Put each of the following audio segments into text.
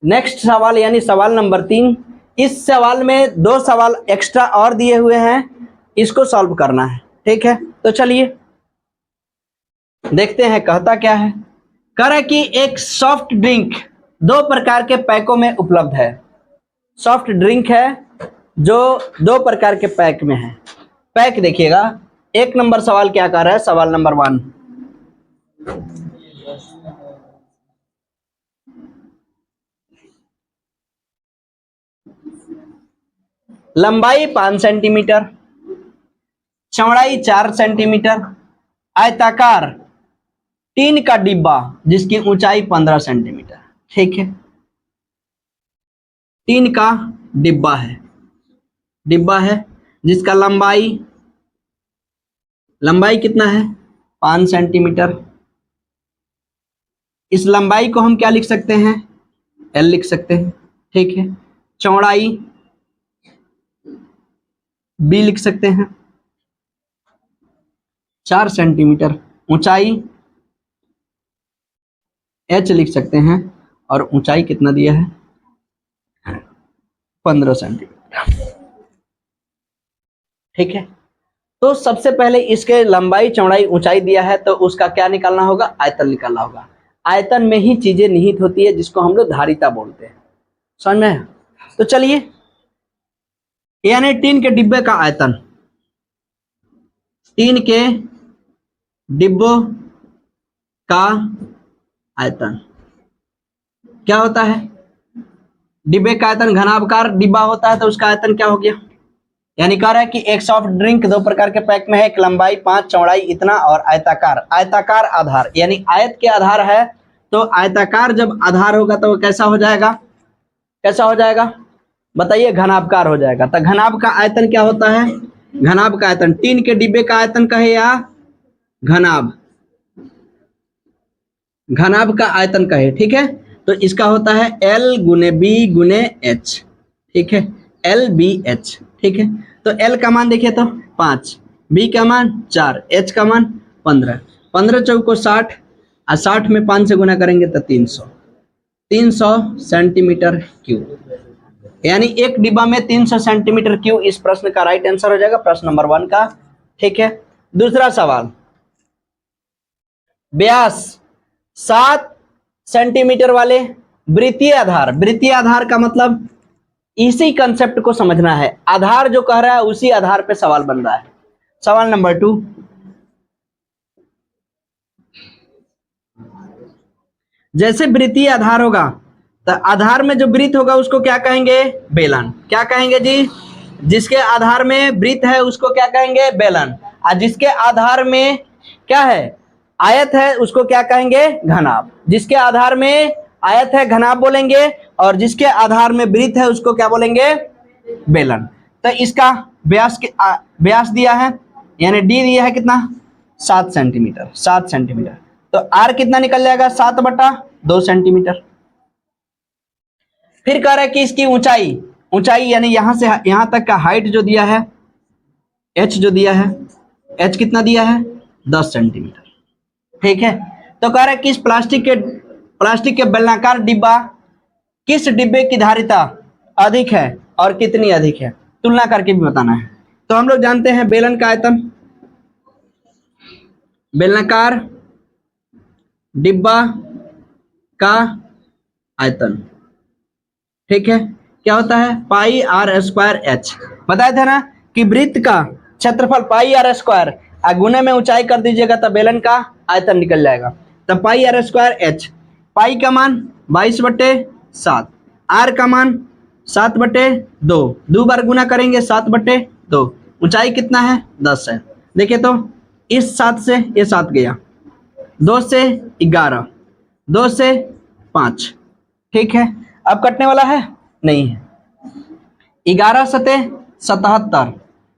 Next सवाल यानी सवाल नंबर 3। इस सवाल में 2 सवाल एक्स्ट्रा और दिए हुए हैं, इसको सॉल्व करना है। ठीक है, तो चलिए देखते हैं कहता क्या है। कह रहा है कि एक सॉफ्ट ड्रिंक 2 प्रकार के पैकों में उपलब्ध है। सॉफ्ट ड्रिंक है जो 2 प्रकार के पैक में है। पैक देखिएगा, 1 नंबर सवाल क्या कर रहा है, सवाल नंबर 1। लंबाई 5 सेंटीमीटर, चौड़ाई 4 सेंटीमीटर, आयताकार टीन का डिब्बा जिसकी ऊंचाई 15 सेंटीमीटर। ठीक है, टीन का डिब्बा है जिसका लंबाई कितना है, 5 सेंटीमीटर। इस लंबाई को हम क्या लिख सकते हैं, L लिख सकते हैं। ठीक है, चौड़ाई B लिख सकते हैं, 4 सेंटीमीटर। ऊंचाई H लिख सकते हैं, और ऊंचाई कितना दिया है, 15 सेंटीमीटर। ठीक है, तो सबसे पहले इसके लंबाई चौड़ाई ऊंचाई दिया है, तो उसका क्या निकालना होगा, आयतन निकालना होगा। आयतन में ही चीजें निहित होती है, जिसको हम लोग धारिता बोलते हैं। समझ में? तो चलिए, यानी टीन के डिब्बे का आयतन, टीन के डिब्बों का आयतन क्या होता है, डिब्बे का आयतन घनाभकार डिब्बा होता है, तो उसका आयतन क्या हो गया। यानी कह रहा है कि एक सॉफ्ट ड्रिंक 2 प्रकार के पैक में है, एक लंबाई 5, चौड़ाई इतना, और आयताकार आधार, यानी आयत के आधार है। तो आयताकार जब आधार होगा तो वो कैसा हो जाएगा, बताइए, घनाभकार हो जाएगा। तो घनाभ का आयतन क्या होता है, घनाभ का आयतन, टीन के डिब्बे का आयतन कहे या घनाभ का आयतन कहे। ठीक है, तो इसका होता है L गुने B गुने H। ठीक है, LBH। ठीक है, तो L का मान देखिए तो 5, B का मान 4, H का मान 15। 15 चौको 60, और 60 में 5 से गुना करेंगे तो 300 सेंटीमीटर क्यूब, यानी एक डिब्बा में 300 सेंटीमीटर क्यूब। इस प्रश्न का राइट आंसर हो जाएगा, प्रश्न नंबर 1 का। ठीक है, दूसरा सवाल, व्यास 7 सेंटीमीटर वाले वृत्तीय आधार का मतलब इसी कंसेप्ट को समझना है। आधार जो कह रहा है उसी आधार पे सवाल बन रहा है। सवाल नंबर 2, जैसे वृत्तीय आधार होगा तो आधार में जो वृत्त होगा उसको क्या कहेंगे, बेलन। क्या कहेंगे जी, जिसके आधार में वृत्त है उसको क्या कहेंगे, बेलन। और जिसके आधार में क्या है, आयत है, उसको क्या कहेंगे, घनाभ। जिसके आधार में आयत है घनाभ बोलेंगे, और जिसके आधार में वृत्त है उसको क्या बोलेंगे, बेलन। तो इसका व्यास दिया है, यानी डी दिया है कितना, 7 सेंटीमीटर। तो आर कितना निकल जाएगा, 7/2 सेंटीमीटर। फिर कह रहा है कि इसकी ऊंचाई यानी यहां से यहां तक का हाइट जो दिया है, H जो दिया है, H कितना दिया है, 10 सेंटीमीटर। ठीक है, तो कह रहा है कि इस प्लास्टिक के बेलनाकार डिब्बा, किस डिब्बे की धारिता अधिक है और कितनी अधिक है, तुलना करके भी बताना है। तो हम लोग जानते हैं बेलन का आयतन, बेलनाकार डिब्बा का आयतन। ठीक है, क्या होता है, पाई r स्क्वायर H। बताया था ना कि वृत्त का क्षेत्रफल पाई r स्क्वायर, गुने में ऊंचाई कर दीजिएगा तो बेलन का आयतन निकल जाएगा। तो पाई r स्क्वायर H, पाई का मान 22/7, r का मान 7/2, 2 बार गुना करेंगे 7/2, ऊंचाई कितना है, 10 है। देखिए तो इस 7 से ये 7 गया, 2 से 11, 2 से 5। ठीक है, अब कटने वाला है, नहीं है। 11 सते 77,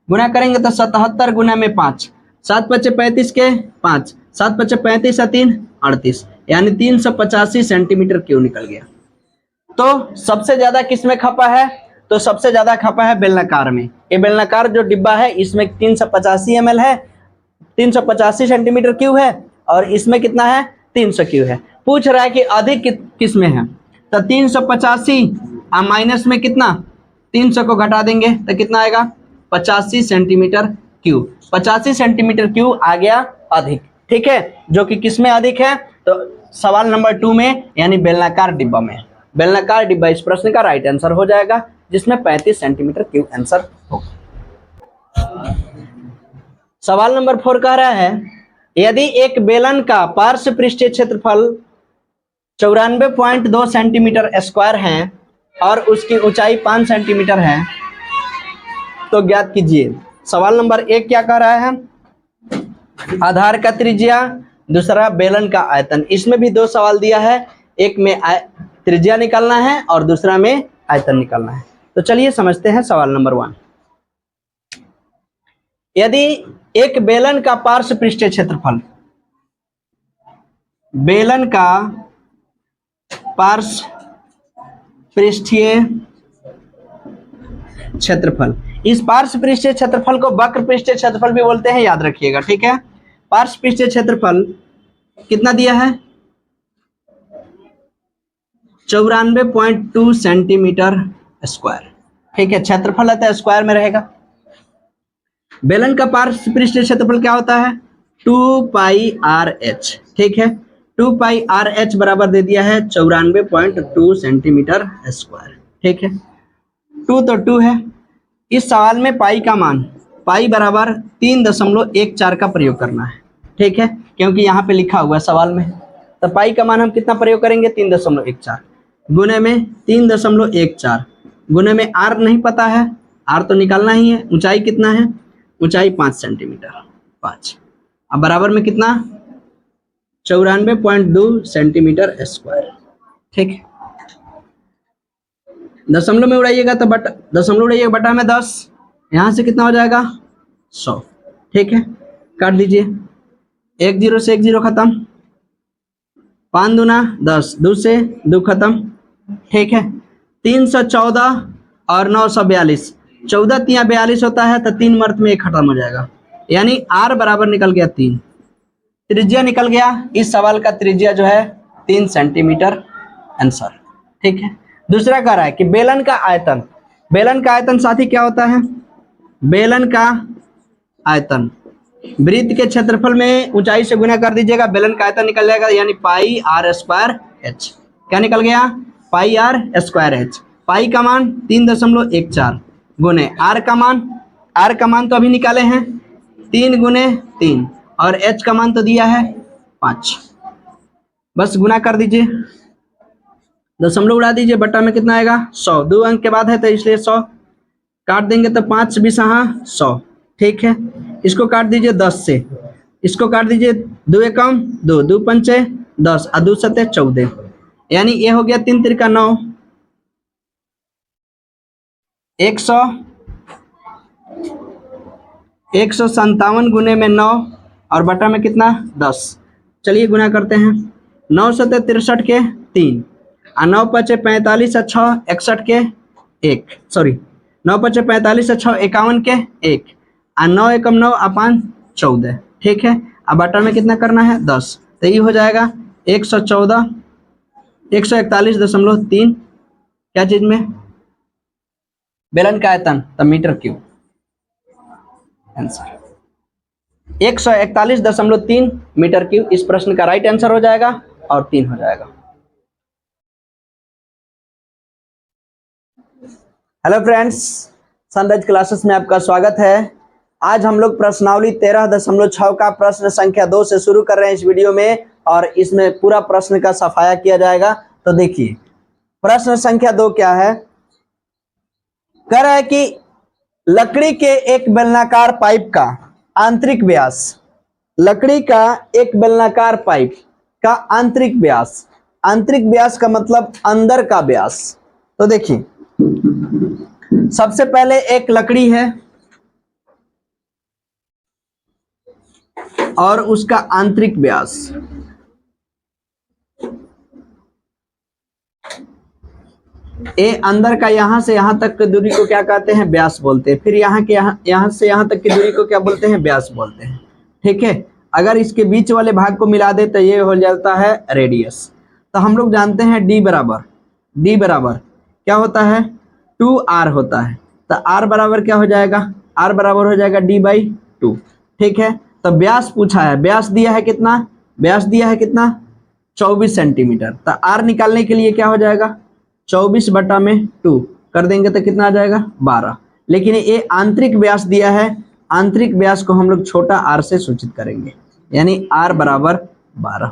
गुना करेंगे तो 77 गुना में 5, 7 × 5 = 35 के 5, 7 × 5 = 35 और 3 38, यानी 385 सेंटीमीटर क्यूब निकल गया। तो सबसे ज्यादा किस में खपा है, तो सबसे ज्यादा खपा है बेलनाकार में। ये बेलनाकार जो डिब्बा है इसमें 385 ml है, 385 सेंटीमीटर क्यूब है, और इसमें कितना है, 300 क्यूब है। पूछ रहा है कि अधिक किस में है, तो 385 माइनस में कितना, 300 को घटा देंगे तो कितना आएगा, 85 सेंटीमीटर क्यूब। 85 सेंटीमीटर क्यूब आ गया अधिक, ठीक है, जो कि किस में अधिक है, तो सवाल नंबर 2 में, यानी बेलनाकार डिब्बा में। बेलनाकार डिब्बा इस प्रश्न का राइट आंसर हो जाएगा, जिसमें 35 सेंटीमीटर क्यूब आंसर होगा। सवाल नंबर 4 कह रहा है, यदि एक बेलन का पार्श्व पृष्ठीय क्षेत्रफल 94.2 सेंटीमीटर स्क्वायर है और उसकी ऊंचाई 5 सेंटीमीटर है तो ज्ञात कीजिए। सवाल नंबर 1 क्या कह रहा है, आधार का त्रिज्या, दूसरा बेलन का आयतन। इसमें भी 2 सवाल दिया है, एक में त्रिज्या निकालना है और दूसरा में आयतन निकालना है। तो चलिए समझते हैं सवाल नंबर 1। यदि एक बेलन का पार्श्व पृष्ठीय क्षेत्रफल, बेलन का पार्श्व पृष्ठीय क्षेत्रफल, इस पार्श्व पृष्ठीय क्षेत्रफल को वक्र पृष्ठीय क्षेत्रफल भी बोलते हैं, याद रखिएगा, ठीक है। पार्श्व पृष्ठीय क्षेत्रफल कितना दिया है, 94.2 सेंटीमीटर स्क्वायर, ठीक है। क्षेत्रफल आता है स्क्वायर में रहेगा। बेलन का पार्श्व पृष्ठीय क्षेत्रफल क्या होता है, 2πRh, ठीक है। 2πRh बराबर दे दिया है 94.2 सेंटीमीटर स्क्वायर, ठीक है। 2 तो 2 है। इस सवाल में पाई का मान, पाई बराबर 3.14 का प्रयोग करना है, ठीक है, क्योंकि यहाँ पे लिखा हुआ है सवाल में। तो पाई का मान हम कितना प्रयोग करेंगे, 3.14 गुने में 3.14 गुने में आर नहीं पता है, आर तो निकालना ही है। ऊंचाई कितना है, ऊंचाई 5 सेंटीमीटर, 5, अब बराबर में कितना, 94.2 सेंटीमीटर स्क्वायर, ठीक है। दशमलव में उड़ाइएगा तो बटा, दशमलव उड़ाइएगा बटा में 10, यहाँ से कितना हो जाएगा 100, ठीक है। काट दीजिए, 1 0 से 1 0 खत्म, 5 दूना 10, 2 से 2 खत्म, ठीक है। 314 और 942, 14 3 42 होता है, तो 3 मर्त में 1 खत्म हो जाएगा, यानी आर बराबर निकल गया 3। त्रिज्या निकल गया, इस सवाल का त्रिज्या जो है 3 सेंटीमीटर आंसर, ठीक है। दूसरा कह रहा है कि बेलन का आयतन, बेलन का आयतन साथी क्या होता है, बेलन का आयतन वृत्त के क्षेत्रफल में ऊंचाई से गुना कर दीजिएगा, बेलन का आयतन निकल जाएगा, यानी पाई आर स्क्वायर एच। क्या निकल गया, पाई आर स्क्वायर एच। पाई का मान 3.14 गुने आर का मान, आर का मान तो अभी निकाले हैं 3 गुने 3, और एच का मान तो दिया है 5, बस गुना कर दीजिए, दशमलव उड़ा दीजिए, बटा में कितना आएगा 100, 2 अंक के बाद है तो इसलिए 100, काट देंगे तो 5 20 100, ठीक है। इसको काट दीजिए 10 से, इसको काट दीजिए 2 एकम 2, 2 पंचे 10 और 2 सते 14, यानी ये हो गया 3 तिरका 9, 157 गुने में 9 और बटा में कितना 10। चलिए गुना करते हैं, 9 सते 63 के 3 और 9 पचे 45 और 6 61 के 1, सॉरी 9 पचे 45 और 6 51 के 1 और 9 एकम 9 और 5 14, ठीक है। अब बटा में कितना करना है 10, तो ये हो जाएगा 114 141.3, क्या चीज में, बेलन का आयतन, तो metre cube answer 141.3 metre cube इस प्रश्न का राइट आंसर हो जाएगा और 3 हो जाएगा। हेलो फ्रेंड्स, सनराइज क्लासेस में आपका स्वागत है। आज हम लोग प्रश्नावली 13.6 का प्रश्न संख्या 2 से शुरू कर रहे हैं इस वीडियो में, और इसमें पूरा प्रश्न का सफाया किया जाएगा। तो देखिए प्रश्न संख्या 2 क्या है, कह रहा है कि लकड़ी के एक बेलनाकार पाइप का आंतरिक व्यास, लकड़ी का एक बेलनाकार पाइप का आंतरिक व्यास, आंतरिक व्यास का मतलब अंदर का व्यास। तो देखिए सबसे पहले एक लकड़ी है और उसका आंतरिक व्यास, ए अंदर का यहां से यहां तक की दूरी को क्या कहते हैं, व्यास बोलते हैं। फिर यहाँ के यहां से यहां तक की दूरी को क्या बोलते हैं, व्यास बोलते हैं, ठीक है। अगर इसके बीच वाले भाग को मिला दे तो ये हो जाता है रेडियस। तो हम लोग जानते हैं डी बराबर डी बराबर क्या होता है 2r होता है। तो r बराबर क्या हो जाएगा, r बराबर हो जाएगा d/2। ठीक है, तो व्यास पूछा है, व्यास दिया है कितना, व्यास दिया है कितना 24 सेंटीमीटर। तो r निकालने के लिए क्या हो जाएगा 24/2 कर देंगे तो कितना आ जाएगा 12। लेकिन ये आंतरिक व्यास दिया है, आंतरिक व्यास को हम लोग छोटा r से सूचित करेंगे, यानी r बराबर 12।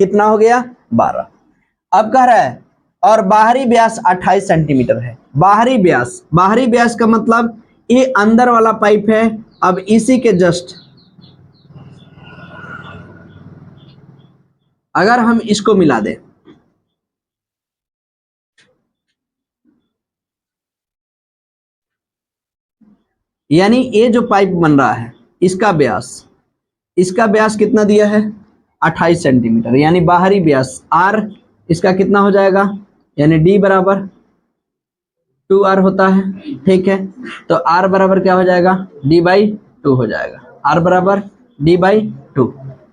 कितना हो गया 12। अब कह रहा है और बाहरी व्यास 28 सेंटीमीटर है। बाहरी व्यास, बाहरी व्यास का मतलब ये अंदर वाला पाइप है। अब इसी के जस्ट अगर हम इसको मिला दें, यानी ये जो पाइप बन रहा है इसका व्यास, इसका व्यास कितना दिया है 28 सेंटीमीटर, यानी बाहरी व्यास r इसका कितना हो जाएगा, यानी d बराबर 2r होता है। ठीक है, तो r बराबर क्या हो जाएगा d/2 हो जाएगा, r बराबर d/2।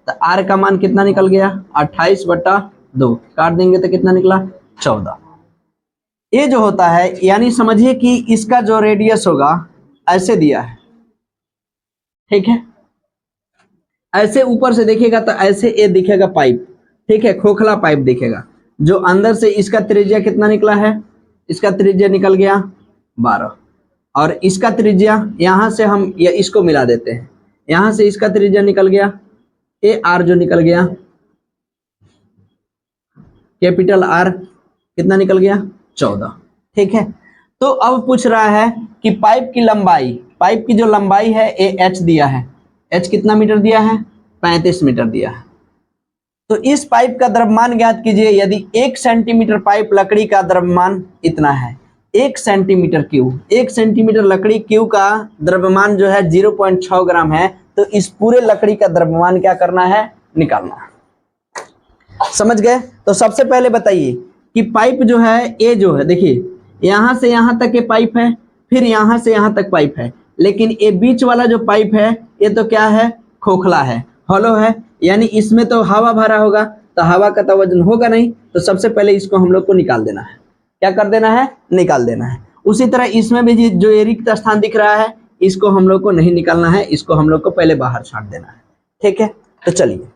तो r का मान कितना निकल गया 28/2, काट देंगे तो कितना निकला 14। ये जो होता है, यानी समझिए कि इसका जो रेडियस होगा ऐसे दिया है। ठीक है, ऐसे ऊपर से देखिएगा तो ऐसे ये दिखेगा पाइप। ठीक है, खोखला पाइप दिखेगा, जो अंदर से इसका त्रिज्या कितना निकला है, इसका त्रिज्या निकल गया 12, और इसका त्रिज्या यहां से हम या इसको मिला देते हैं, यहां से इसका त्रिज्या निकल गया ए आर, जो निकल गया कैपिटल आर, कितना निकल गया 14। ठीक है, तो अब पूछ रहा है कि पाइप की लंबाई, पाइप की जो लंबाई है ए एच दिया है, एच कितना मीटर दिया है 35 मीटर दिया है। तो इस पाइप का द्रव्यमान ज्ञात कीजिए। यदि 1 सेंटीमीटर पाइप लकड़ी का द्रव्यमान इतना है, 1 सेंटीमीटर क्यूब, 1 सेंटीमीटर लकड़ी क्यूब का द्रव्यमान जो है 0.6 ग्राम है, तो इस पूरे लकड़ी का द्रव्यमान क्या करना है, निकालना है। समझ गए? तो सबसे पहले बताइए कि पाइप जो है, ये जो है देखिए यहां से यहां तक ये पाइप है, फिर यहां से यहां तक पाइप है, लेकिन ये बीच वाला जो पाइप है ये तो क्या है, खोखला है, हॉलो है, यानी इसमें तो हवा भरा होगा, तो हवा का तो वजन होगा नहीं। तो सबसे पहले इसको हम लोग को निकाल देना है। क्या कर देना है, निकाल देना है। उसी तरह इसमें भी जो ये रिक्त स्थान दिख रहा है, इसको हम लोग को नहीं निकालना है, इसको हम लोग को पहले बाहर छांट देना है। ठीक है, तो चलिए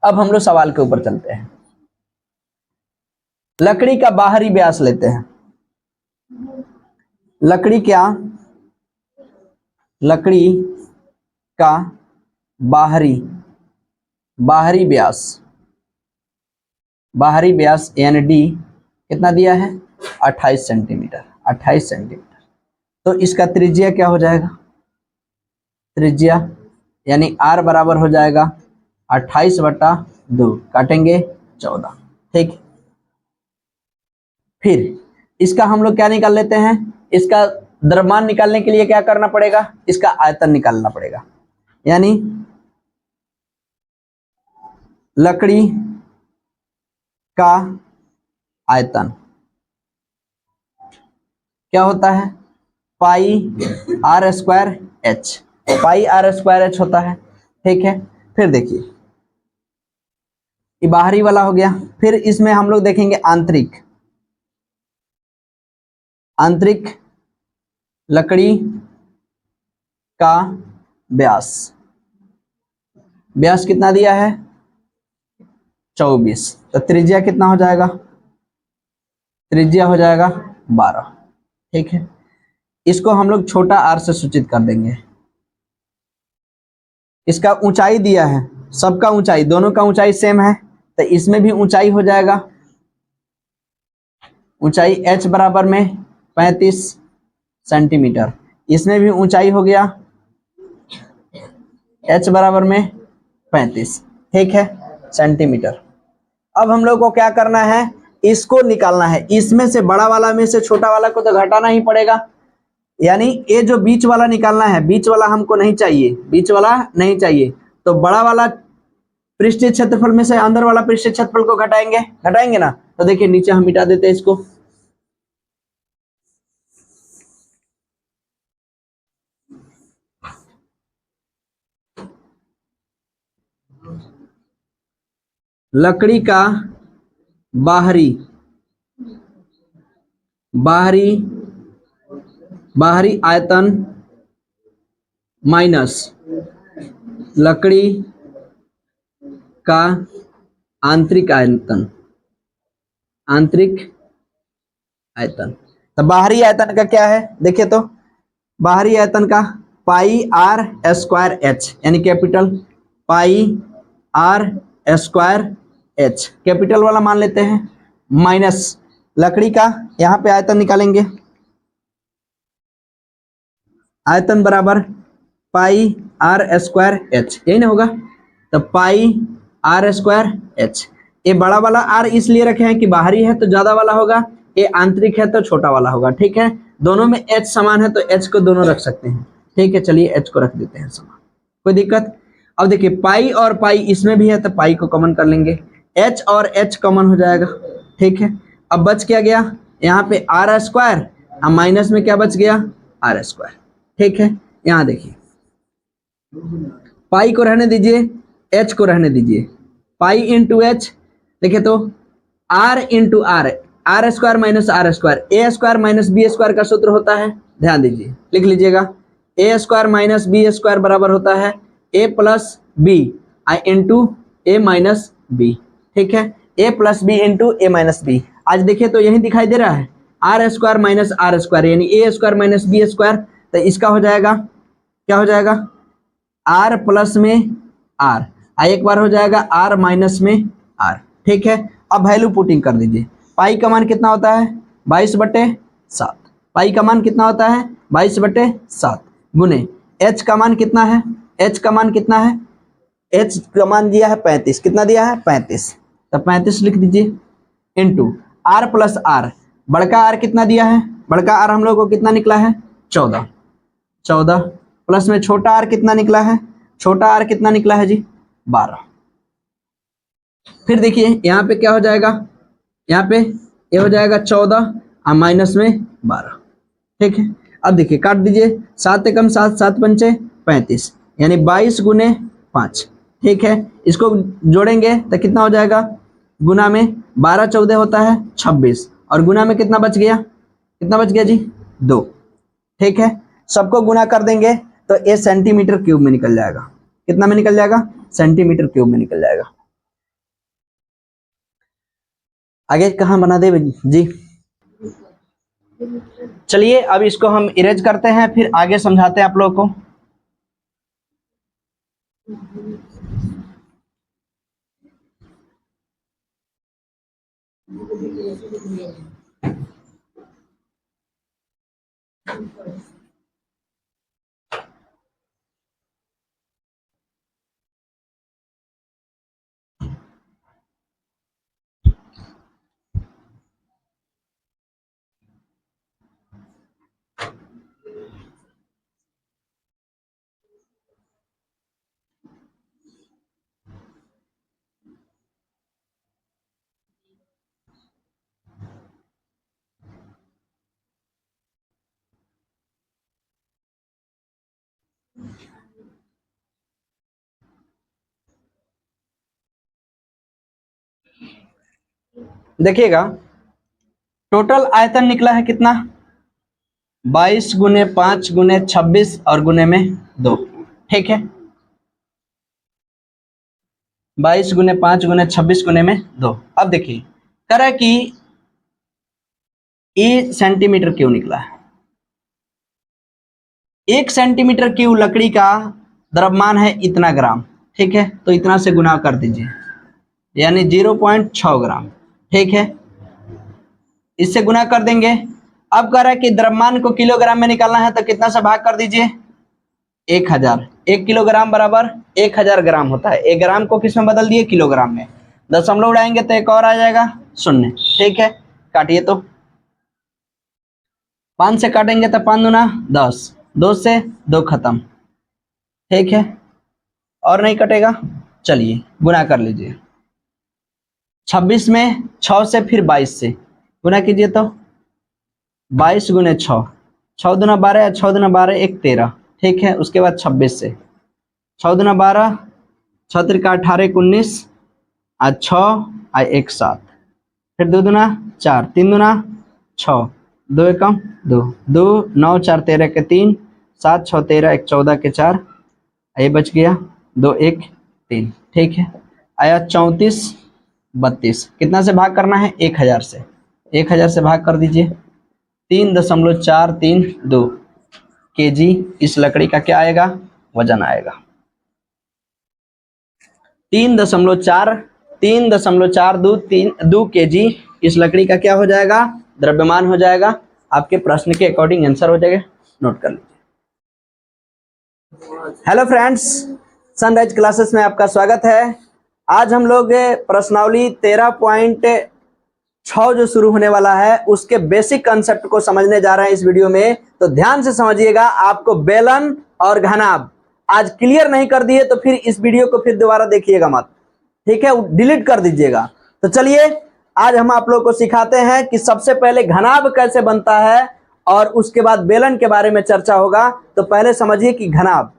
अब हम लोग सवाल के ऊपर चलते हैं। लकड़ी का बाहरी व्यास लेते हैं। लकड़ी क्या, लकड़ी का बाहरी, बाहरी व्यास, बाहरी व्यास यानी डी कितना दिया है 28 सेंटीमीटर, 28 सेंटीमीटर। तो इसका त्रिज्या क्या हो जाएगा, त्रिज्या यानी आर बराबर हो जाएगा 28/2, काटेंगे 14। ठीक, फिर इसका हम लोग क्या निकाल लेते हैं, इसका द्रव्यमान निकालने के लिए क्या करना पड़ेगा, इसका आयतन निकालना पड़ेगा। यानी लकड़ी का आयतन क्या होता है, pi are square H, pi are square H होता है। ठीक है, फिर देखिए ये बाहरी वाला हो गया, फिर इसमें हम लोग देखेंगे आंतरिक, आंतरिक लकड़ी का व्यास, व्यास कितना दिया है 24, तो त्रिज्या कितना हो जाएगा, त्रिज्या हो जाएगा 12। ठीक है, इसको हम लोग छोटा आर से सूचित कर देंगे। इसका ऊंचाई दिया है, सबका ऊंचाई, दोनों का ऊंचाई सेम है, तो इसमें भी ऊंचाई हो जाएगा, ऊंचाई h बराबर में 35 सेंटीमीटर, इसमें भी ऊंचाई हो गया h बराबर में 35। ठीक है, सेंटीमीटर। अब हम लोग को क्या करना है, इसको निकालना है, इसमें से बड़ा वाला में से छोटा वाला को तो घटाना ही पड़ेगा, यानी ये जो बीच वाला निकालना है, बीच वाला हमको नहीं चाहिए, बीच वाला नहीं चाहिए, तो बड़ा वाला पृष्ठीय क्षेत्रफल में से अंदर वाला पृष्ठीय क्षेत्रफल को घटाएंगे, घटाएंगे ना, तो देखिए नीचे हम मिटा देते हैं इसको। लकड़ी का बाहरी बाहरी बाहरी आयतन माइनस लकड़ी का आंतरिक आयतन। आंतरिक आयतन तो बाहरी आयतन का क्या है, देखिए तो बाहरी आयतन का पाई आर स्क्वायर एच, यानी capital pi are square h capital वाला मान लेते हैं, माइनस लकड़ी का, यहाँ पे आयतन निकालेंगे, आयतन बराबर पाई आर स्क्वायर एच, यही ना होगा। तो पाई आर स्क्वायर एच, ये बड़ा वाला आर इसलिए रखे हैं कि बाहरी है तो ज्यादा वाला होगा, ये आंतरिक है तो छोटा वाला होगा। ठीक है, दोनों में एच समान है तो एच को दोनों रख सकते हैं। ठीक है, चलिए एच को रख देते हैं समान, कोई दिक्कत। अब देखिए पाई और पाई इसमें भी है तो पाई को कॉमन कर लेंगे, एच और एच कॉमन हो जाएगा। ठीक है, अब बच क्या गया यहाँ पे आर स्क्वायर, माइनस में क्या बच गया आर स्क्वायर। ठीक है, यहाँ देखिए पाई को रहने दीजिए, एच को रहने दीजिए, पाई इंटू एच, देखिए तो R into R, R square minus R square, A square minus B square का सूत्र होता है, ध्यान दीजिए लिख लीजिएगा, A square minus B square बराबर होता है A plus B I into A minus B. ठीक है, A plus B into A minus B. आज देखिए तो यही दिखाई दे रहा है R square minus R square, यानी A square minus B square, तो इसका हो जाएगा क्या हो जाएगा आर प्लस में आर, एक बार हो जाएगा आर माइनस में आर। ठीक है, अब वैल्यू पुटिंग कर दीजिए, पाई का मान कितना होता है 22/7, पाई का मान कितना होता है 22/7 गुने एच का मान कितना है, एच का मान कितना है, एच का मान दिया है 35, कितना दिया है 35, तो 35 लिख दीजिए इंटू आर प्लस आर, बड़का आर कितना दिया है, बड़का आर हम लोग को कितना निकला है 14, 14 प्लस में छोटा आर कितना निकला है, छोटा आर कितना निकला है जी 12। फिर देखिए यहाँ पे क्या हो जाएगा, यहाँ पे ये हो जाएगा 14 और माइनस में 12। ठीक है, अब देखिए काट दीजिए, 7 एकम 7, 7 पंचे 35, यानी 22 गुने 5। ठीक है, इसको जोड़ेंगे तो कितना हो जाएगा, गुना में 12 14 होता है 26, और गुना में कितना बच गया, कितना बच गया जी 2। ठीक है, सबको गुना कर देंगे तो ये सेंटीमीटर क्यूब में निकल जाएगा, कितना में निकल जाएगा सेंटीमीटर क्यूब में निकल जाएगा। आगे कहाँ बना दे जी, चलिए अब इसको हम इरेज करते हैं, फिर आगे समझाते हैं आप लोगों को। देखिएगा टोटल आयतन निकला है कितना 22 गुने 5 गुने 26 और गुने में 2। ठीक है, 22 गुने 5 गुने 26 गुने में 2। अब देखिए कह रहा है कि ये सेंटीमीटर क्यों निकला है, 1 सेंटीमीटर क्यूब लकड़ी का द्रव्यमान है इतना ग्राम। ठीक है, तो इतना से गुना कर दीजिए, यानी 0.6 ग्राम। ठीक है, इससे गुना कर देंगे। अब कह रहा है कि द्रव्यमान को किलोग्राम में निकालना है तो कितना से भाग कर दीजिए 1000, 1 किलोग्राम बराबर 1000 ग्राम होता है, 1 ग्राम को किस में बदल दिए किलोग्राम में, दशमलव उड़ाएंगे तो एक और आ जाएगा 0। ठीक है, काटिए तो 5 से काटेंगे तो 5 दूना 10, 2 से 2 खत्म। ठीक है, और नहीं कटेगा, चलिए गुना कर लीजिए, 26 में 6 से फिर 22 से गुना कीजिए तो 22 गुने 6, 6 दूना 12, 6 दूना 12 1 13। ठीक है, उसके बाद 26 से 6 दूना 12, 6 तिरका 18 19 आज 6 आज 1 7, फिर 2 दूना 4, 3 दूना 6, 2 एकम 2, 2 9 4 13 के 3, 7 6 13 1 14 के 4, ये बच गया 2 1 3। ठीक है, आया 34 32, कितना से भाग करना है? 1000 से। 1000 से भाग कर दीजिए, 3.432 kg इस लकड़ी का क्या आएगा? वजन आएगा। 3.432 kg इस लकड़ी का क्या हो जाएगा? द्रव्यमान हो जाएगा। आपके प्रश्न के अकॉर्डिंग आंसर हो जाएगा, नोट कर लीजिए। हेलो फ्रेंड्स, सनराइज क्लासेस में आपका स्वागत है। आज हम लोग प्रश्नावली 13.6 जो शुरू होने वाला है उसके बेसिक कंसेप्ट को समझने जा रहे हैं इस वीडियो में। तो ध्यान से समझिएगा, आपको बेलन और घनाभ आज क्लियर नहीं कर दिए तो फिर इस वीडियो को फिर दोबारा देखिएगा मत, ठीक है, डिलीट कर दीजिएगा। तो चलिए आज हम आप लोग को सिखाते हैं कि सबसे पहले घनाभ कैसे बनता है और उसके बाद बेलन के बारे में चर्चा होगा। तो पहले समझिए कि घनाभ,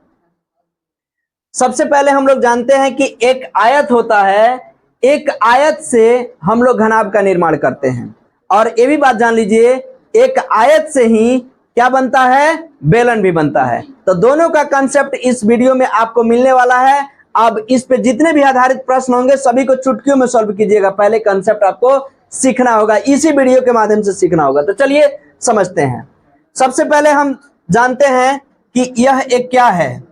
सबसे पहले हम लोग जानते हैं कि एक आयत होता है, एक आयत से हम लोग घनाभ का निर्माण करते हैं। और ये भी बात जान लीजिए, एक आयत से ही क्या बनता है? बेलन भी बनता है। तो दोनों का कंसेप्ट इस वीडियो में आपको मिलने वाला है। अब इस पे जितने भी आधारित प्रश्न होंगे सभी को चुटकियों में सॉल्व कीजिएगा। पहले कंसेप्ट आपको सीखना होगा, इसी वीडियो के माध्यम से सीखना होगा। तो चलिए समझते हैं। सबसे पहले हम जानते हैं कि यह एक क्या है,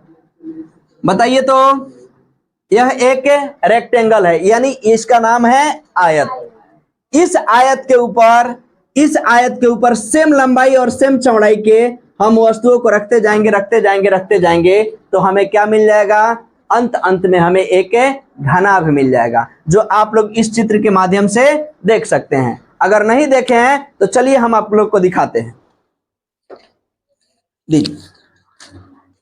बताइए तो। यह एक रेक्टेंगल है, यानी इसका नाम है आयत। इस आयत के ऊपर सेम लंबाई और सेम चौड़ाई के हम वस्तुओं को रखते जाएंगे तो हमें क्या मिल जाएगा? अंत में हमें एक घनाभ मिल जाएगा, जो आप लोग इस चित्र के माध्यम से देख सकते हैं। अगर नहीं देखे हैं तो चलिए हम आप लोग को दिखाते हैं।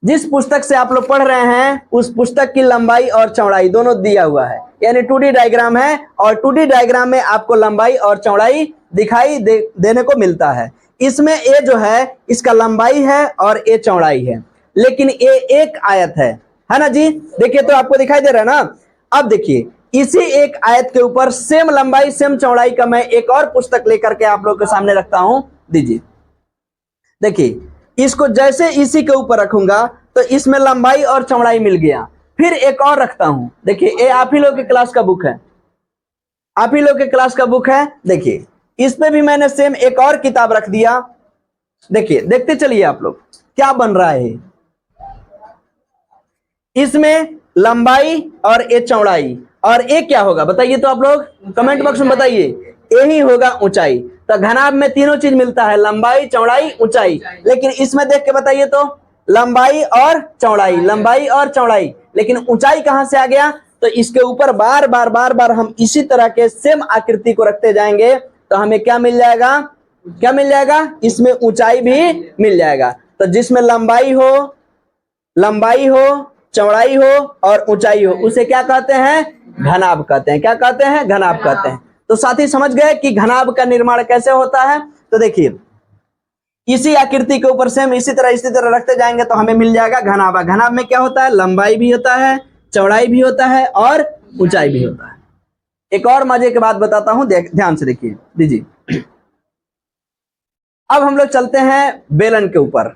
जिस पुस्तक से आप लोग पढ़ रहे हैं उस पुस्तक की लंबाई और चौड़ाई दोनों दिया हुआ है, यानी 2D डायग्राम है, और 2D डायग्राम में आपको लंबाई और चौड़ाई दिखाई देने को मिलता है। इसमें ये जो है इसका लंबाई है और ये चौड़ाई है, लेकिन ये एक आयत है ना जी? देखिए तो आपको दिखाई दे रहा है ना। अब देखिए, इसी एक आयत के ऊपर सेम लंबाई सेम चौड़ाई का मैं एक और पुस्तक लेकर के आप लोग के सामने रखता हूं। दीजिए, देखिए, इसको जैसे इसी के ऊपर रखूंगा तो इसमें लंबाई और चौड़ाई मिल गया। फिर एक और रखता हूं, देखिए ये आप ही लोग के क्लास का बुक है, आप ही लोग के क्लास का बुक है। देखिए इस पे भी मैंने सेम एक और किताब रख दिया। देखिए, देखते चलिए आप लोग क्या बन रहा है। इसमें लंबाई और ये चौड़ाई, और ये क्या होगा बताइए तो आप लोग कमेंट बॉक्स में बताइए। यही होगा ऊंचाई। तो घनाभ में तीनों चीज मिलता है, लंबाई चौड़ाई ऊंचाई। लेकिन इसमें देख के बताइए तो लंबाई और चौड़ाई, लंबाई और चौड़ाई, लेकिन ऊंचाई कहां से आ गया? तो इसके ऊपर बार बार हम इसी तरह के सेम आकृति को रखते जाएंगे तो हमें क्या मिल जाएगा? क्या मिल जाएगा? इसमें ऊंचाई भी मिल जाएगा। तो जिसमें लंबाई हो, चौड़ाई हो और ऊंचाई हो, उसे क्या कहते हैं? घनाभ कहते हैं। क्या कहते हैं? घनाभ कहते हैं। तो साथी समझ गए कि घनाभ का निर्माण कैसे होता है। तो देखिए, इसी आकृति के ऊपर सेम इसी तरह रखते जाएंगे तो हमें मिल जाएगा घनाभ। घनाभ में क्या होता है? लंबाई भी होता है, चौड़ाई भी होता है और ऊंचाई भी होता है। एक और मजे की बात बताता हूं, ध्यान से देखिए। दीजिए, अब हम लोग चलते हैं बेलन के ऊपर।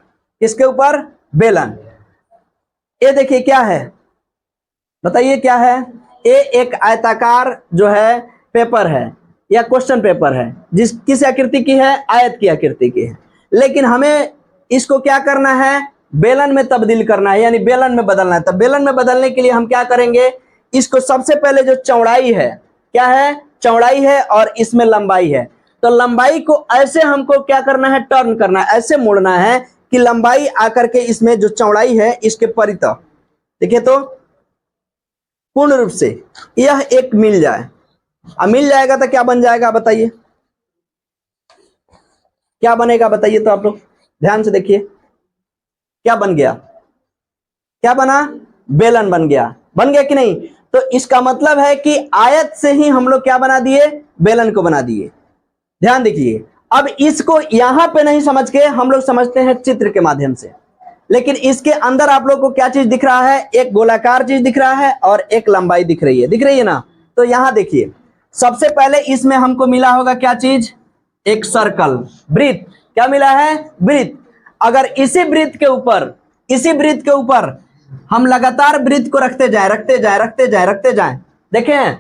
किसके ऊपर? बेलन। ये देखिए क्या है, बताइए क्या है? ये एक आयताकार जो है पेपर है या क्वेश्चन पेपर है, किस आकृति की है? आयत की आकृति की है। लेकिन हमें इसको क्या करना है? बेलन में तब्दील करना है, यानी बेलन में बदलना है। तो बेलन में बदलने के लिए हम क्या करेंगे? इसको सबसे पहले जो चौड़ाई है, क्या है? चौड़ाई है और इसमें लंबाई है। तो लंबाई को ऐसे हमको क्या करना है? टर्न करना है, ऐसे मोड़ना है कि लंबाई आकर के इसमें जो चौड़ाई है इसके परितः, देखिए तो पूर्ण रूप से यह एक मिल जाए। अब मिल जाएगा तो क्या बन जाएगा बताइए? क्या बनेगा बताइए तो आप लोग ध्यान से देखिए। क्या बन गया? क्या बना? बेलन बन गया। बन गया कि नहीं? तो इसका मतलब है कि आयत से ही हम लोग क्या बना दिए? बेलन को बना दिए। ध्यान देखिए, अब इसको यहां पे नहीं समझ के हम लोग समझते हैं चित्र के माध्यम से, लेकिन इसके अंदर आप लोग को क्या चीज दिख रहा है? एक गोलाकार चीज दिख रहा है और एक लंबाई दिख रही है। दिख रही है ना? तो यहां देखिए, सबसे पहले इसमें हमको मिला होगा क्या चीज, एक सर्कल, वृत्त। क्या मिला है, वृत्त। अगर इसी वृत्त के ऊपर हम लगातार वृत्त को रखते जाएं, देखें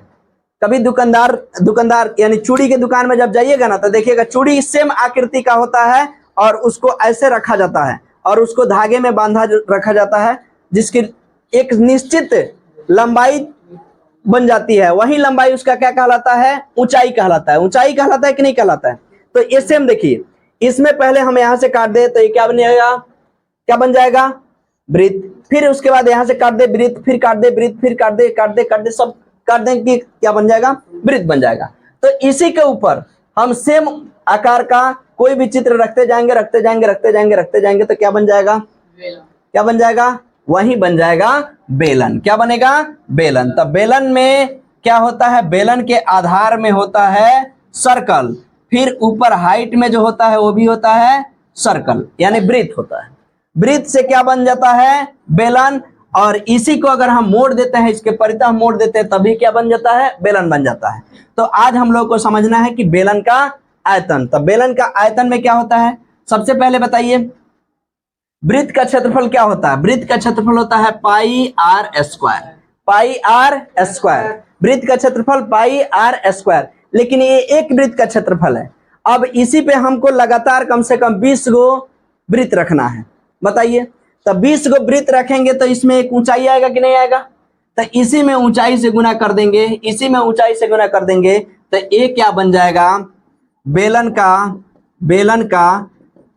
कभी दुकानदार यानी चूड़ी के दुकान में जब जाइएगा ना, तो देखिएगा चूड़ी सेम आकृति का होता है और उसको ऐसे रखा जाता है और उसको धागे में बांधा रखा जाता है, जिसकी एक निश्चित लंबाई बन जाती है। वही लंबाई उसका क्या कहलाता है, ऊंचाई कहलाता है। ऊंचाई कहलाता है कि नहीं कहलाता है। तो ये सेम देखिए, इसमें पहले हम यहां से काट दे तो ये क्या बनेगा, क्या बन जाएगा, वृत्त। फिर उसके बाद यहां से काट दे वृत्त, फिर काट दे वृत्त, फिर काट दे सब काट दें कि क्या बन जाएगा, वृत्त बन जाएगा। तो इसी के ऊपर हम सेम आकार का कोई भी चित्र रखते जाएंगे तो क्या बन जाएगा, क्या बन जाएगा, वही बन जाएगा बेलन। क्या बनेगा, बेलन। तब बेलन में क्या होता है, बेलन के आधार में होता है सर्कल, फिर ऊपर हाइट में जो होता है वो भी होता है सर्कल, यानी वृत्त होता है। वृत्त से क्या बन जाता है, बेलन। और इसी को अगर हम मोड़ देते हैं, इसके परितः मोड़ देते हैं, तभी क्या बन जाता है, बेलन बन जाता है। तो आज हम लोग को समझना है कि बेलन का आयतन। तो बेलन का आयतन में क्या होता है, सबसे पहले बताइए वृत्त का क्षेत्रफल क्या होता है। वृत्त का क्षेत्रफल होता है pi are square, pi are square. वृत्त का क्षेत्रफल पाई आर स्क्वायर, लेकिन ये एक वृत्त का क्षेत्रफल है। अब इसी पे हमको लगातार कम से कम 20 गो वृत्त रखना है। बताइए, तब 20 गो वृत्त रखेंगे तो इसमें एक ऊंचाई आएगा कि नहीं आएगा, तो इसी में ऊंचाई से गुना कर देंगे, इसी में ऊंचाई से गुना कर देंगे, तो ये क्या बन जाएगा, बेलन का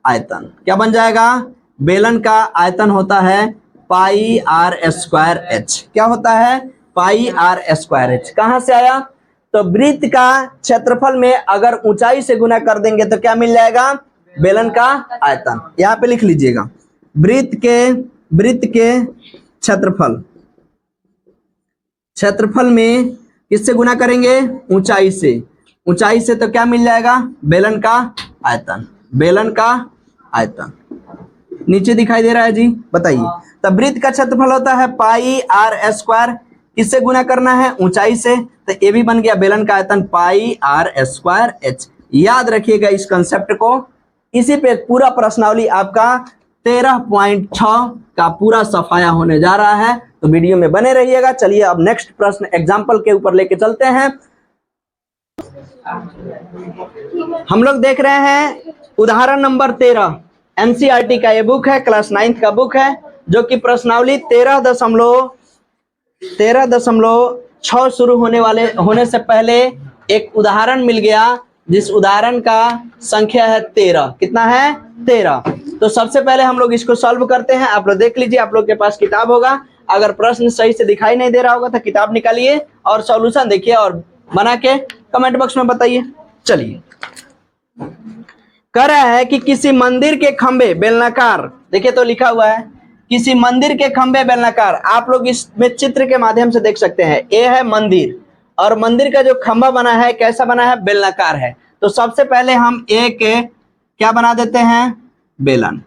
आयतन। क्या बन जाएगा, बेलन का आयतन होता है पाई आर स्क्वायर एच। क्या होता है, पाई आर स्क्वायर एच। कहां से आया, तो वृत्त का क्षेत्रफल में अगर ऊंचाई से गुना कर देंगे तो क्या मिल जाएगा, बेलन का आयतन। यहां पे लिख लीजिएगा, वृत्त के क्षेत्रफल में किससे गुना करेंगे, ऊंचाई से तो क्या मिल जाएगा, बेलन का आयतन। बेलन का आयतन नीचे दिखाई दे रहा है जी, बताइए। तब वृत्त का क्षेत्रफल होता है पाई आर स्क्वायर, किससे गुना करना है, ऊंचाई से, तो ये भी बन गया बेलन का आयतन पाई आर स्क्वायर एच। याद रखिएगा इस कंसेप्ट को। इसी पे पूरा प्रश्नावली आपका 13.6 का पूरा सफाया होने जा रहा है, तो वीडियो में बने रहिएगा। चलिए अब नेक्स्ट प्रश्न एग्जाम्पल के ऊपर लेके चलते हैं। हम लोग देख रहे हैं उदाहरण नंबर 13, एनसीईआरटी का ये बुक है, क्लास 9th का बुक है, जो कि प्रश्नावली 13.6 शुरू होने से पहले एक उदाहरण मिल गया, जिस उदाहरण का संख्या है 13। कितना है, 13। तो सबसे पहले हम लोग इसको सॉल्व करते हैं। आप लोग देख लीजिए, आप लोग के पास किताब होगा। अगर प्रश्न सही से दिखाई नहीं दे रहा होगा तो किताब निकालिए और सॉल्यूशन देखिए और बना के कमेंट बॉक्स में बताइए। चलिए, कह रहा है कि किसी मंदिर के खंबे बेलनाकार, देखिए तो लिखा हुआ है किसी मंदिर के खंबे बेलनाकार। आप लोग इसमें चित्र के माध्यम से देख सकते हैं, ये है मंदिर और मंदिर का जो खंबा बना है कैसा बना है, बेलनाकार है। तो सबसे पहले हम एक क्या बना देते हैं, बेलन।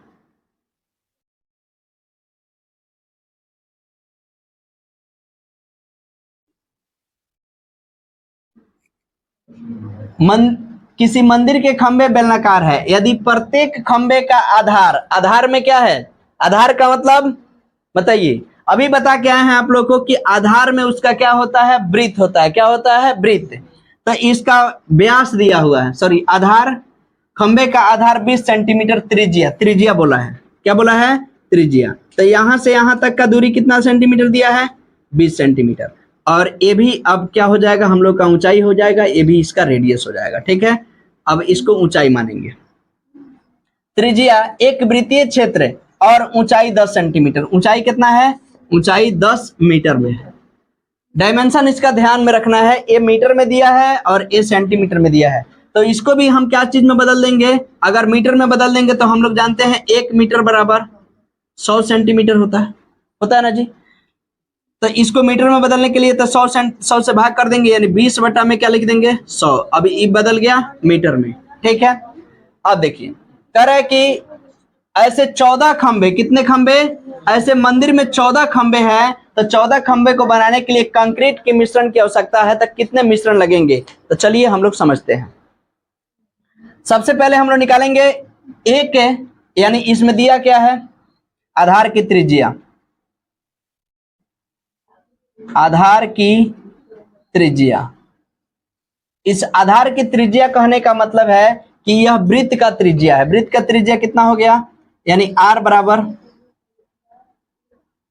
किसी मंदिर के खंबे बेलनाकार है यदि प्रत्येक खंबे का आधार में क्या है, आधार का मतलब बताइए। अभी बता के आए हैं आप लोगों को कि आधार में उसका क्या होता है, वृत्त होता है। क्या होता है, वृत्त। तो इसका व्यास दिया हुआ है, सॉरी आधार, खंबे का आधार 20 सेंटीमीटर त्रिज्या बोला है। क्या बोला है, त्रिज्या। तो यहां से यहां तक का दूरी कितना सेंटीमीटर दिया है, 20 सेंटीमीटर। और ये भी अब क्या हो जाएगा, हम लोग का ऊंचाई हो जाएगा, ये भी इसका रेडियस हो जाएगा। ठीक है, अब इसको ऊंचाई मानेंगे। त्रिज्या एक वृत्तीय क्षेत्र और ऊंचाई 10 सेंटीमीटर। ऊंचाई कितना है, ऊंचाई 10 मीटर में है। डायमेंशन इसका ध्यान में रखना है, ये मीटर में दिया है और ये सेंटीमीटर में दिया है। तो इसको भी हम क्या चीज में बदल देंगे, अगर मीटर में बदल देंगे तो हम लोग जानते हैं 1 मीटर बराबर 100 सेंटीमीटर होता है ना जी। तो इसको मीटर में बदलने के लिए तो 100 से भाग कर देंगे, यानी 20 बटा में क्या लिख देंगे, 100। अभी ई बदल गया मीटर में। ठीक है, अब देखिए कह रहा है कि ऐसे 14 खंबे, कितने खंबे, ऐसे मंदिर में 14 खंबे हैं, तो 14 खंबे को बनाने के लिए कंक्रीट के मिश्रण की आवश्यकता है, तो कितने मिश्रण लगेंगे? तो चलिए हम लोग समझते हैं। सबसे पहले हम लोग निकालेंगे एक, यानी इसमें दिया क्या है, आधार की त्रिज्या, आधार की त्रिज्या। इस आधार की त्रिज्या कहने का मतलब है कि यह वृत्त का त्रिज्या है। वृत्त का त्रिज्या कितना हो गया, यानी आर बराबर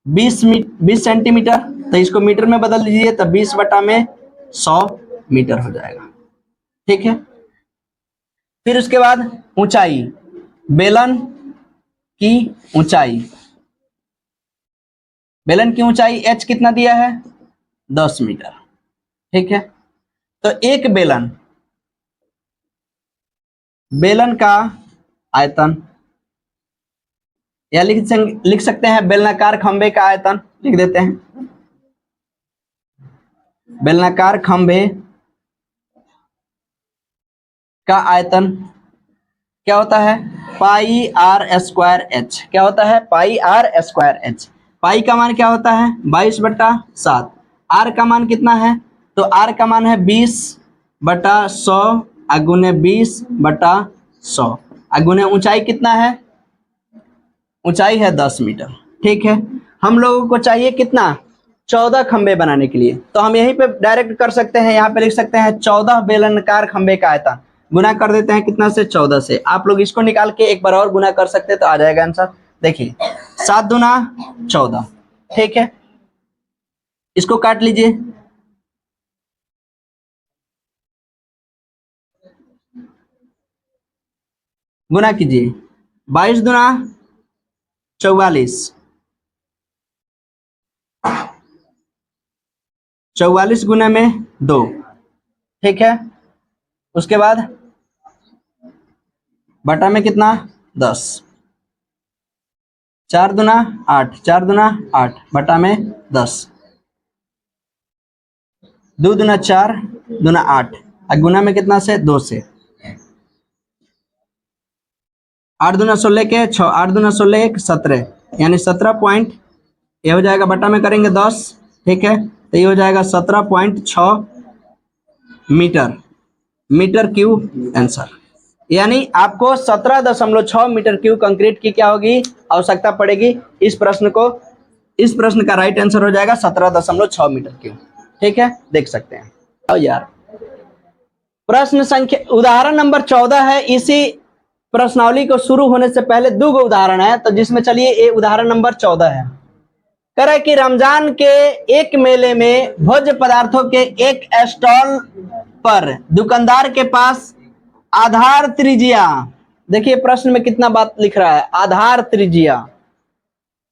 20 सेंटीमीटर, तो इसको मीटर में बदल दीजिए, तो 20 बटा में 100 मीटर हो जाएगा। ठीक है, फिर उसके बाद ऊंचाई, बेलन की ऊंचाई, बेलन की ऊंचाई h कितना दिया है, 10 मीटर। ठीक है, तो एक बेलन, बेलन का आयतन, या लिख सकते हैं बेलनाकार खंबे का आयतन, लिख देते हैं बेलनाकार खंबे का आयतन क्या होता है, पाई आर स्क्वायर एच। क्या होता है, पाई आर स्क्वायर एच। पाई का मान क्या होता है, 22/7। आर का मान कितना है, तो आर का मान है 20/100 अगुने 20/100 अगुने ऊंचाई कितना है, ऊंचाई है 10 मीटर। ठीक है, हम लोगों को चाहिए कितना, 14 खंबे बनाने के लिए, तो हम यहीं पे डायरेक्ट कर सकते हैं, यहाँ पे लिख सकते हैं 14 बेलनाकार खंबे का आयतन, गुना कर देते हैं कितना से, 14 से। आप लोग इसको निकाल के एक बार और गुना कर सकते हैं तो आ जाएगा आंसर। देखिए 7 दूना 14। ठीक है, इसको काट लीजिए, गुना कीजिए, 22 दूना 44, 44 गुना में 2। ठीक है, उसके बाद बटा में कितना, 10, 4 दूना 8, 4 दूना 8 बटा में 10, 2 दूना 4 दूना 8 और गुना में कितना से, 2 से, 8 दूना 16 के 6, 8 दूना 16 1 17, यानी 17 पॉइंट, ये हो जाएगा बटा में करेंगे 10। ठीक है, तो ये हो जाएगा 17.6 मीटर, मीटर क्यूब आंसर। यानी आपको 17.6 मीटर क्यूब कंक्रीट की क्या होगी, आवश्यकता पड़ेगी। इस प्रश्न का राइट आंसर हो जाएगा 17.6 मीटर क्यूब। ठीक है, देख सकते हैं। और यार प्रश्न संख्या उदाहरण नंबर 14 है। इसी प्रश्नावली को शुरू होने से पहले 2 उदाहरण है, तो जिसमें चलिए ये उदाहरण नंबर 14 है। कह रहा है कि रमजान के एक मेले में भोज्य पदार्थों के एक स्टॉल पर दुकानदार के पास आधार त्रिज्या, देखिए प्रश्न में कितना बात लिख रहा है, आधार त्रिज्या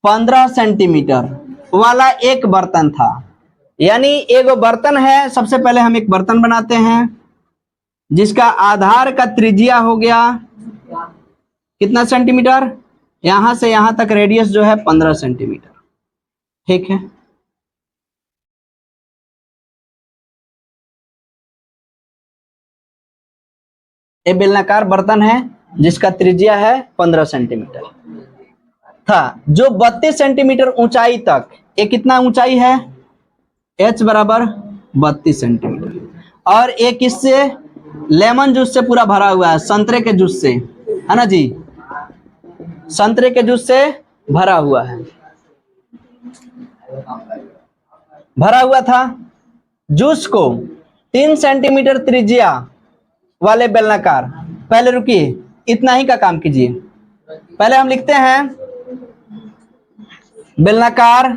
15 सेंटीमीटर वाला एक बर्तन था। यानी एक बर्तन है, सबसे पहले हम एक बर्तन बनाते हैं जिसका आधार का त्रिज्या हो गया कितना सेंटीमीटर, यहां से यहां तक रेडियस जो है 15 सेंटीमीटर। ठीक है, ये बेलनाकार बर्तन है जिसका त्रिज्या है 15 सेंटीमीटर था, जो 32 सेंटीमीटर ऊंचाई तक, ये कितना ऊंचाई है, h बराबर 32 सेंटीमीटर। और एक इससे लेमन जूस से पूरा भरा हुआ है, संतरे के जूस से, है ना जी, संतरे के जूस से भरा हुआ है, भरा हुआ था। जूस को 3 सेंटीमीटर त्रिज्या वाले बेलनाकार, पहले रुकिए, इतना ही का काम कीजिए। पहले हम लिखते हैं बेलनाकार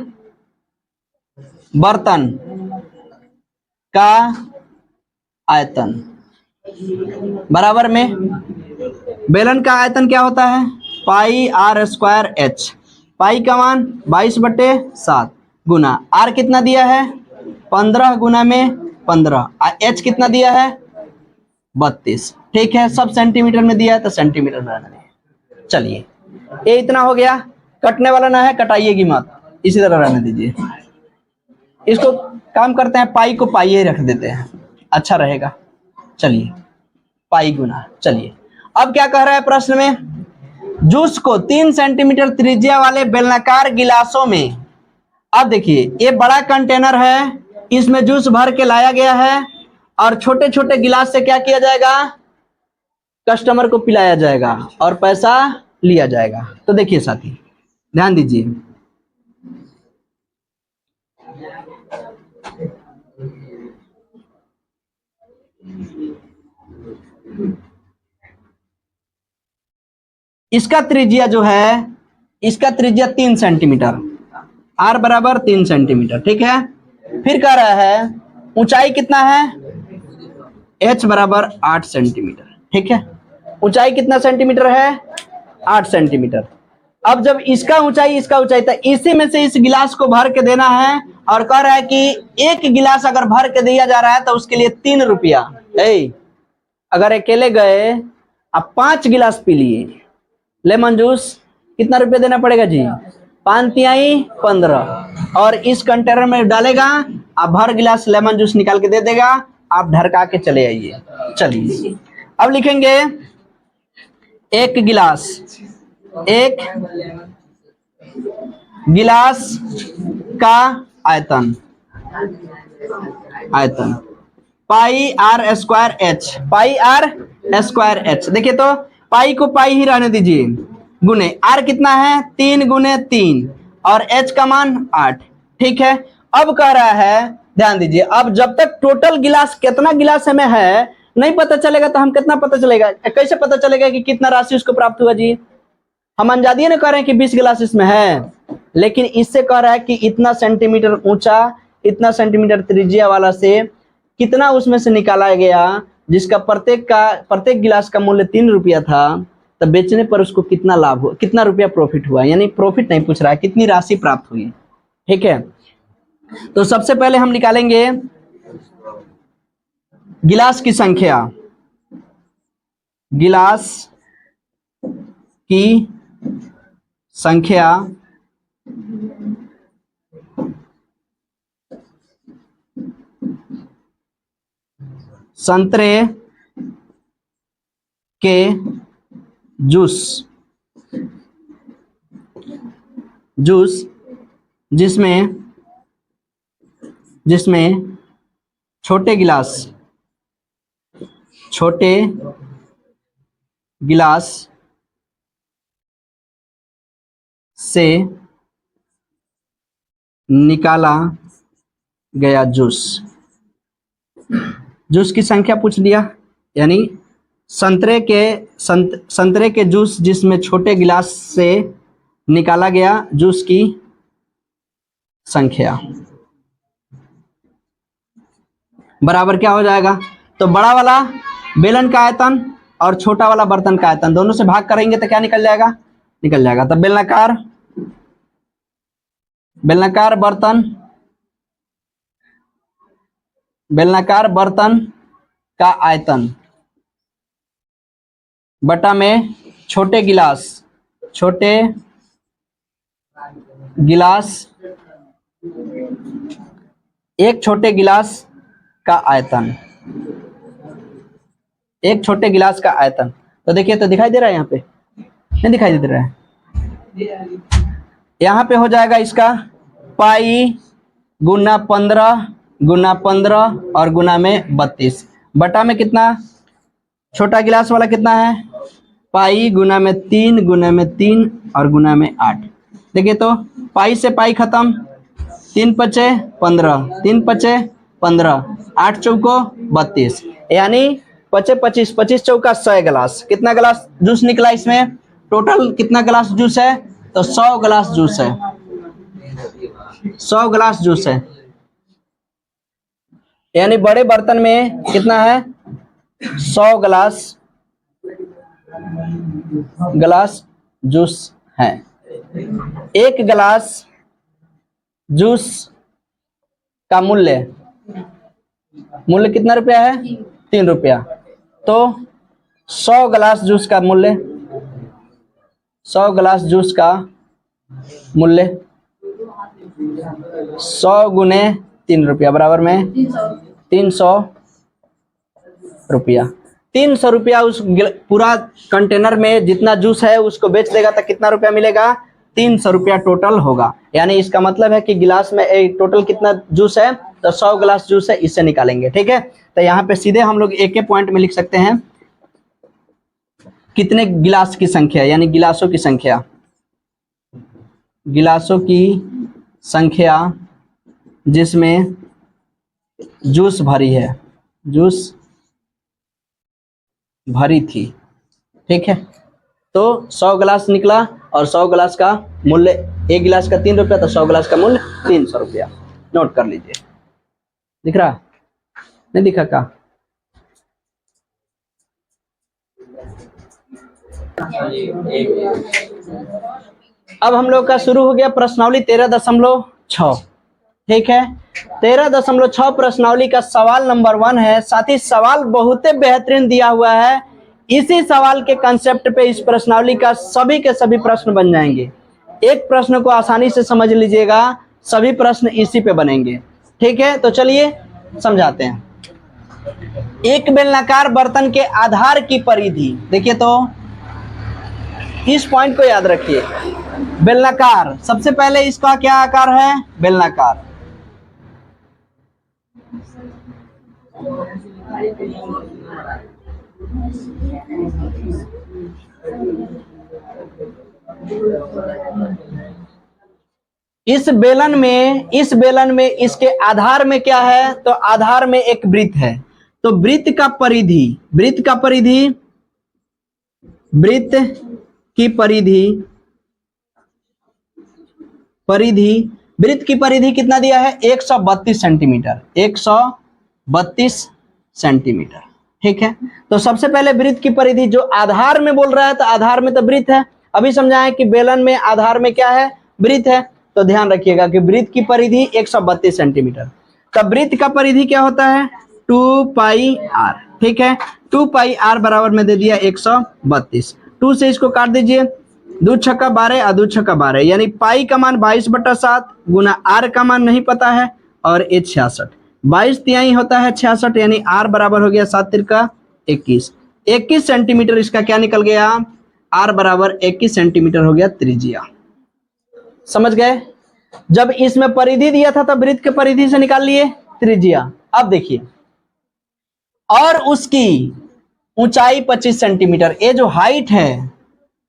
बर्तन का आयतन बराबर में बेलन का आयतन क्या होता है, पाई आर स्क्वायर एच। पाई का मान 22/7 गुना आर कितना दिया है, 15 गुना में 15, एच कितना दिया है, 32। ठीक है, सब सेंटीमीटर में दिया है तो सेंटीमीटर में रहना है। चलिए ये इतना हो गया, कटने वाला ना है, कटाइएगी मत, इसी तरह रहने दीजिए। इसको काम करते हैं, पाई को पाई ही रख देते हैं, अच्छा रहेगा। चलिए पाई गुना, चलिए अब क्या कह रहा है प्रश्न में, जूस को 3 सेंटीमीटर त्रिज्या वाले बेलनाकार गिलासों में, अब देखिए ये बड़ा कंटेनर है, इसमें जूस भर के लाया गया है और छोटे छोटे गिलास से क्या किया जाएगा, कस्टमर को पिलाया जाएगा और पैसा लिया जाएगा। तो देखिए साथी ध्यान दीजिए, इसका त्रिज्या जो है, इसका त्रिज्या 3 सेंटीमीटर, आर बराबर 3 सेंटीमीटर, ठीक है। फिर कह रहा है ऊंचाई कितना है, एच बराबर 8 सेंटीमीटर, ठीक है। ऊंचाई कितना सेंटीमीटर है, 8 सेंटीमीटर। अब जब इसका ऊंचाई था, इसी में से इस गिलास को भर के देना है और कह रहा है कि एक गिलास अगर भर के दिया जा रहा है तो उसके लिए 3 रुपया। अगर अकेले गए आप 5 गिलास पी लिए लेमन जूस, कितना रुपया देना पड़ेगा जी, 5 तिहाई 15, और इस कंटेनर में डालेगा, आप भर गिलास लेमन जूस निकाल के दे देगा, आप ढरका के चले आइए। चलिए अब लिखेंगे एक गिलास, एक गिलास का आयतन, pi are square H, pi are square H. देखिए तो पाई को पाई ही रहने दीजिए, गुने आर कितना है, 3 गुने 3 और एच का मान 8, ठीक है। अब कह रहा है ध्यान दीजिए, अब जब तक टोटल गिलास कितना गिलास हमें है नहीं पता चलेगा तो हम कितना पता चलेगा, कैसे पता चलेगा कि कितना राशि उसको प्राप्त हुआ जी, हम अंदाजिए ना कह रहे हैं कि 20 गिलास इसमें है, लेकिन इससे कह रहा है कि इतना सेंटीमीटर ऊंचा, इतना सेंटीमीटर त्रिज्या वाला से कितना उसमें से निकाला गया, जिसका प्रत्येक गिलास का मूल्य 3 रुपया था, तब बेचने पर उसको कितना लाभ हुआ, कितना रुपया प्रॉफिट हुआ, यानी प्रॉफिट नहीं पूछ रहा है, कितनी राशि प्राप्त हुई, ठीक है। तो सबसे पहले हम निकालेंगे गिलास की संख्या, गिलास की संख्या संतरे के जूस जिसमें छोटे गिलास से निकाला गया जूस की संख्या पूछ लिया, यानी संतरे के जूस जिसमें छोटे गिलास से निकाला गया जूस की संख्या बराबर क्या हो जाएगा, तो बड़ा वाला बेलन का आयतन और छोटा वाला बर्तन का आयतन दोनों से भाग करेंगे तो क्या निकल जाएगा, तो बेलनाकार बर्तन का आयतन बटा में छोटे गिलास एक छोटे गिलास का आयतन, तो देखिए तो दिखाई दे रहा है, यहाँ पे नहीं दिखाई दे रहा है, यहाँ पे हो जाएगा इसका पाई गुना 15 और गुना में 32, बटा में कितना, छोटा गिलास वाला कितना है, पाई गुना में 3 और गुना में 8। देखिए तो पाई से पाई खत्म, 3 पचे 15, 3 पचे 15, 8 चौको 32, यानी 25 25 चौका 100 गिलास। कितना गिलास जूस निकला इसमें, टोटल कितना गिलास जूस है, तो 100 गिलास जूस है, 100 गिलास जूस है, यानी बड़े बर्तन में कितना है, 100 गिलास जूस है। एक गिलास जूस का मूल्य कितना रुपया है, 3 रुपया, तो 100 गिलास जूस का मूल्य 100 गुने 3 रुपया बराबर में 300 रुपया। 300 रुपया उस पूरा कंटेनर में जितना जूस है उसको बेच देगा तो कितना रुपया मिलेगा? 300 रुपया टोटल होगा। यानी इसका मतलब है कि गिलास में टोटल कितना जूस है, तो 100 गिलास जूस है, इससे निकालेंगे। ठीक है, तो यहाँ पे सीधे हम लोग एक पॉइंट में लिख सकते हैं कितने गिलास की संख्या, यानी गिलासों की संख्या, गिलासों की संख्या जिसमें जूस भरी है, जूस भरी थी। ठीक है, तो 100 गिलास निकला और 100 गिलास का मूल्य, एक गिलास का 3 रुपया, तो 100 गिलास का मूल्य 300 रुपया। नोट कर लीजिए। दिख रहा? नहीं दिखा का? अब हम लोग का शुरू हो गया प्रश्नावली 13.6। ठीक है, 13.6 प्रश्नावली का सवाल नंबर 1 है। साथ ही सवाल बहुत ही बेहतरीन दिया हुआ है। इसी सवाल के कंसेप्ट पे इस प्रश्नावली का सभी के सभी प्रश्न बन जाएंगे। एक प्रश्न को आसानी से समझ लीजिएगा, सभी प्रश्न इसी पे बनेंगे। ठीक है, तो चलिए समझाते हैं। एक बेलनाकार बर्तन के आधार की परिधि, देखिए तो इस पॉइंट को याद रखिए। बेलनाकार, सबसे पहले इसका क्या आकार है? बेलनाकार। इस बेलन में इसके आधार में क्या है? तो आधार में एक वृत्त है। तो वृत्त का परिधि, वृत्त की परिधि कितना दिया है? 132 सेंटीमीटर, 132 सेंटीमीटर। ठीक है, तो सबसे पहले वृत्त की परिधि जो आधार में बोल रहा है, तो आधार में तो वृत्त है। अभी समझाएं कि बेलन में आधार में क्या है? वृत्त है। तो ध्यान रखिएगा कि वृत्त की परिधि 132 सेंटीमीटर। तब वृत्त का परिधि क्या होता है? 2 पाई r। ठीक है, 2 पाई r बराबर में दे दिया 132। 2 से इसको काट दीजिए, 2 छक्का 12 और 2 छक्का 12, यानी पाई का मान 22/7 गुना r का मान नहीं पता है और ये 66। 22 तिहाई होता है 66, यानी r बराबर हो गया 7 तिरका 21। 21 सेंटीमीटर इसका क्या निकल गया? r बराबर 21 सेंटीमीटर हो गया त्रिज्या। समझ गए? जब इसमें परिधि दिया था तब वृत्त के परिधि से निकाल लिए त्रिज्या। अब देखिए, और उसकी ऊंचाई 25 सेंटीमीटर। ये जो हाइट है,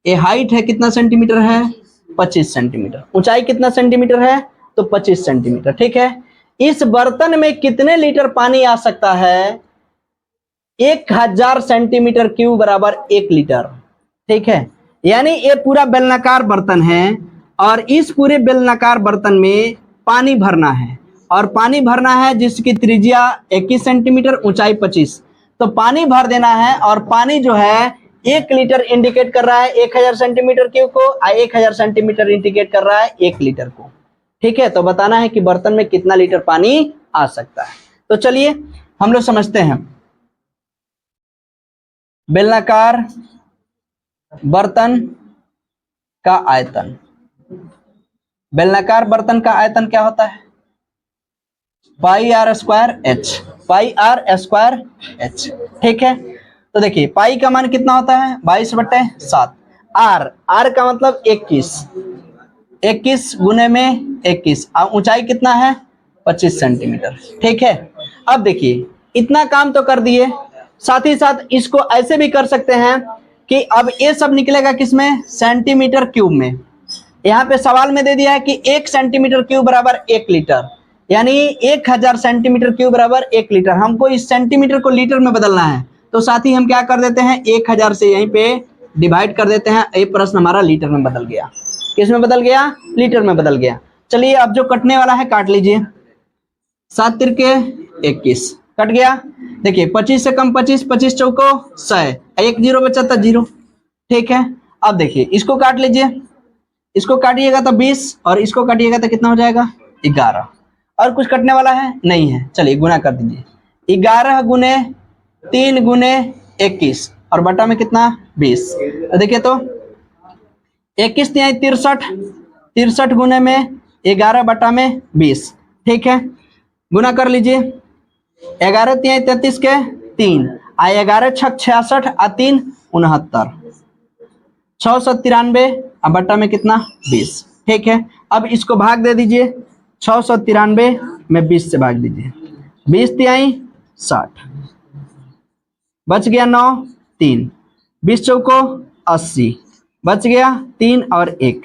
ये हाइट है कितना सेंटीमीटर है? 25 सेंटीमीटर। ऊंचाई कितना सेंटीमीटर है? तो 25 सेंटीमीटर। ठीक है, इस बर्तन में कितने लीटर पानी आ सकता है? 1000 सेंटीमीटर क्यूब बराबर 1 लीटर। ठीक है, यानी ये पूरा बेलनाकार बर्तन है और इस पूरे बेलनाकार बर्तन में पानी भरना है, और पानी भरना है जिसकी त्रिज्या 21 सेंटीमीटर, ऊंचाई 25। तो पानी भर देना है, और पानी जो है 1 लीटर इंडिकेट कर रहा है 1000 सेंटीमीटर क्यूब को, और 1000 सेंटीमीटर इंडिकेट कर रहा है 1 लीटर को। ठीक है, तो बताना है कि बर्तन में कितना लीटर पानी आ सकता है। तो चलिए हम लोग समझते हैं। बेलनाकार बर्तन का आयतन, बेलनाकार बर्तन का आयतन क्या होता है? पाई r स्क्वायर h, पाई r स्क्वायर h। ठीक है, तो देखिए पाई का मान कितना होता है? 22/7। r का मतलब 21 गुने में 21, और ऊंचाई कितना है? 25 सेंटीमीटर। ठीक है, अब देखिए इतना काम तो कर दिए, साथ ही साथ इसको ऐसे भी कर सकते हैं कि अब ये सब निकलेगा किसमें? सेंटीमीटर क्यूब में। यहाँ पे सवाल में दे दिया है कि 1 सेंटीमीटर क्यूब बराबर 1 लीटर, यानी 1000 सेंटीमीटर क्यूब बराबर 1 लीटर। हमको इस सेंटीमीटर को लीटर में बदलना है, तो साथ ही हम क्या कर देते हैं? 1000 से यहीं पे डिवाइड कर देते हैं। ये प्रश्न हमारा लीटर में बदल गया। किस में बदल गया? लीटर में बदल गया। चलिए अब जो कटने वाला है काट लीजिए। 7 तिरके 21 कट गया। देखिए 25 से कम 25, 25 चौको 100, 1 जीरो बचा तो 0। ठीक है, अब देखिए इसको काट लीजिए, इसको काटिएगा तो 20 और इसको काटिएगा तो कितना हो जाएगा? 11। और कुछ कटने वाला है? नहीं है। चलिए गुना कर दीजिए, 11 गुने 3 गुने 21 और बटा में कितना? 20। तो देखिए तो 21 तिहाई 63, 63 गुने में 11 बटा में 20। ठीक है, गुना कर लीजिए, 11 तिहाई 33 के 3 आई 11 छक 66 आ 3 69, 693 अब बट्टा में कितना 20। ठीक है, अब इसको भाग दे दीजिए, 693 में 20 से भाग दीजिए, 20 तिहाई 60, बच गया 9 3, 20 चौको 80, बच गया 3 और 1।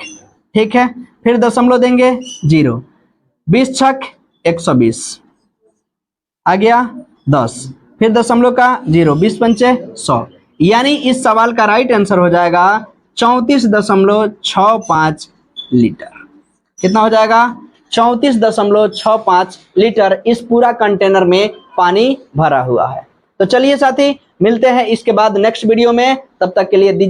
ठीक है, फिर दशमलव देंगे 0, 20 छक 120 आ गया 10, फिर दशमलव का 0, 20 पंचे 100, यानी इस सवाल का राइट आंसर हो जाएगा 34.65 लीटर। कितना हो जाएगा 34.65 लीटर इस पूरा कंटेनर में पानी भरा हुआ है। तो चलिए साथी, मिलते हैं इसके बाद नेक्स्ट वीडियो में, तब तक के लिए दीजिए।